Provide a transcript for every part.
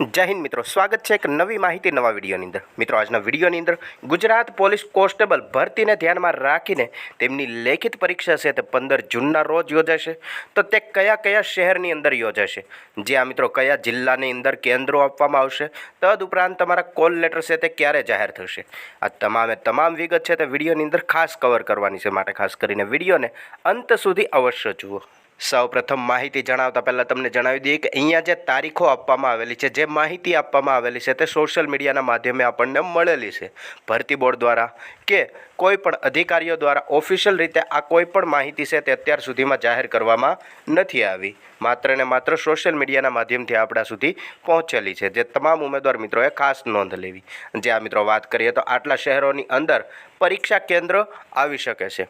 जय हिंद मित्रों, स्वागत है एक नवी माहिती नवा विडियोनी अंदर। मित्रों, आजना विडियोनी अंदर गुजरात पोलीस कोन्स्टेबल भरती ने ध्यान में राखीने तेमनी लेखित परीक्षा है 15 जूनना रोज योजाशे। तो ते कया कया शहरनी अंदर योजाशे, जे आ मित्रों कया जिल्लानी अंदर केन्द्रो आपवामां आवशे, तदुपरांत तमारा कॉल लेटर से ते क्यारे जाहेर थशे। आ तमामे तमाम विगत है ते विडियोनी अंदर खास कवर करवानी छे, माटे खास करीने विडियोने अंत सुधी अवश्य जुओ। सौ प्रथम माहिती जणावता पहला तमने जणावी दीए कि अहींया जे तारीखों आपवामां आवेली छे, जे माहिती आपवामां आवेली छे ते सोशल मीडियाना माध्यमे आपणने मळेली छे। भरती बोर्ड द्वारा के कोईपण अधिकारीओ द्वारा ऑफिशियल रीते आ कोईपण माहिती छे ते अत्यार सुधीमां जाहेर करवामां नथी आवी, मात्र ने मात्र सोशल मीडियाना माध्यमथी आपणा सुधी पहोंचेली छे, जे तमाम उमेदवार मित्रोए खास नोंध लेवी। जे आ मित्रों वात करीए तो आटला शहेरोनी अंदर परीक्षा केन्द्र आवी शके छे।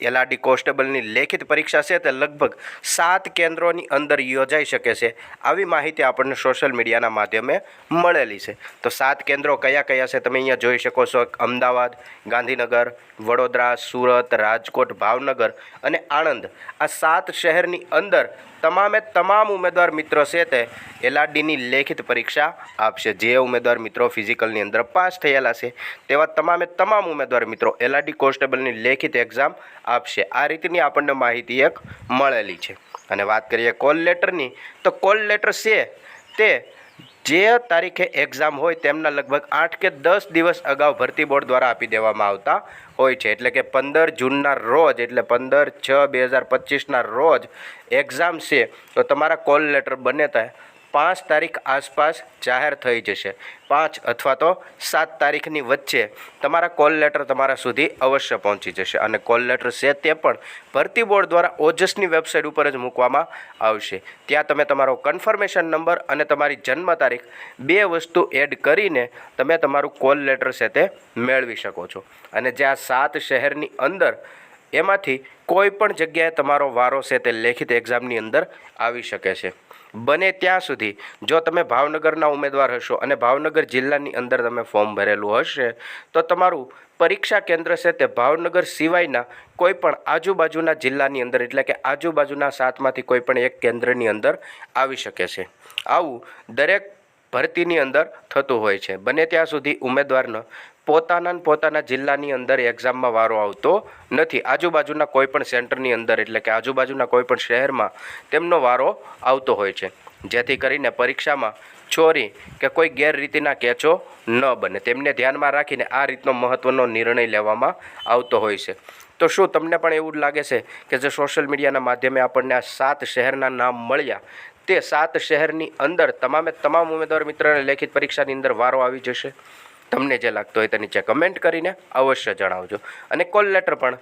एलआरडी कोन्स्टेबलनी लेखित परीक्षा है तो लगभग 7 केन्द्रों अंदर योजाई शके छे। आवी माहिती आपणे सोशल मीडियाना माध्यमे मळेली छे। तो 7 केन्द्रों कया कया छे तमे अहींया जोई शको छो। अमदावाद, गांधीनगर, वडोदरा, सूरत, राजकोट, भावनगर अने आणंद, आ 7 शहेरनी अंदर तमामे तमाम उम्मीदवार मित्रों से ते एलआरडीनी लेखित परीक्षा आपशे। जे उम्मीदवार मित्रों फिजिकलनी अंदर पास थयेला छे तेवा तमामे तमाम उम्मीदवार मित्रों एलआरडी कोन्स्टेबलनी लेखित एक्जाम आपशे। आ रीतनी आपणने माहिती एक मळेली छे। अने वात करीए कॉल लेटरनी, तो कॉल लेटर छे ते जे तारीखे एक्जाम होय तेमना लगभग 8 के 10 दिवस अगाऊ भरती बोर्ड द्वारा आपी देवामां आवता होय छे। एटले के 15 जूनना रोज एटले 15/6/2025 ना रोज एक्जाम छे, तो तमारा कॉल लेटर बने ते 5 तारीख आसपास जाहेर थई जशे। 5 अथवा तो 7 तारीखनी वच्चे तमारा कॉल लेटर तमारा सुधी अवश्य पहोंची जशे। अने कॉल लेटर छे ते पण भरती बोर्ड द्वारा ओजसनी वेबसाइट पर ज मूकवामां आवशे। त्यां तमे तमारो कन्फर्मेशन नंबर अने तमारी जन्म तारीख 2 वस्तु एड करीने तमे तमारुं कॉल लेटर छे ते मेळवी शको छो। अने जे आ 7 शहेरनी अंदर एमांथी कोईपण जग्याए तमारो वारो छे ते लेखित एक्जामनी अंदर आवी शके छे। बने त्यां सुधी जो तमे भावनगरना उम्मीदवार हशो अने भावनगर जिल्लानी अंदर तमे फॉर्म भरेलुं हशे, तो तमारुं परीक्षा केन्द्र छे ते भावनगर सिवायना कोईपण आजुबाजुना जिल्लानी अंदर एटले के आजुबाजुना 7 मांथी कोईपण एक केन्द्रनी अंदर आवी शके छे। आवुं दरेक भरतीनी अंदर थतुं होय छे। बने त्यां सुधी उम्मीदवारनो पोताना जिल्लानी अंदर एक्जाममां वारो आवतो नथी। आजुबाजुना कोईपण सेंटरनी अंदर एटले के आजुबाजुना कोईपण शहेरमां तेमनो वारो आवतो होय छे, जेथी करीने परीक्षामां चोरी के कोई गैररीतिना केचो न बने, तेमने ध्यानमां राखीने आ रीतनो महत्वनो निर्णय लेवामां आवतो होय छे। तो शुं तमने पण एवुं लागे छे के जे सोशल मीडियाना माध्यमे आपणने आ 7 शहेरना नाम मळ्या ते 7 शहेरनी अंदर तमामे तमाम उम्मीदवार मित्रोने लेखित परीक्षानी अंदर वारो आवी जशे? तमने जे लागतो होय ते नीचे कमेंट करीने अवश्य जणावजो। अने कॉल लेटर पण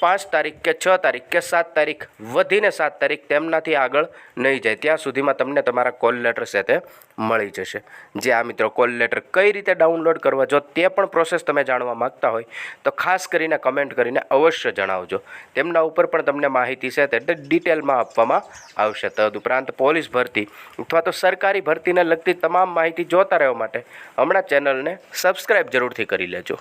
5 तारीख के 6 तारीख के 7 तारीख वधीने 7 तारीख तेमनाथी आगळ नहीं जाय त्यां सुधीमां तमने तमारा कॉल लेटर छे ते मळी जशे। जे आ मित्रों कॉल लेटर कई रीते डाउनलॉड करवा, जो ते पण प्रोसेस तमे जाणवा मागता होय तो खास करीने कमेंट करीने अवश्य जणावजो। तेमना उपर पण तमने माहिती छे ते डिटेलमां आपवामां आवशे। तदुपरांत पोलीस भरती अथवा तो सरकारी भरतीने लगती तमाम माहिती जोता रहेवा माटे हमणां चेनलने सब्सक्राइब जरूरथी करी लेजो।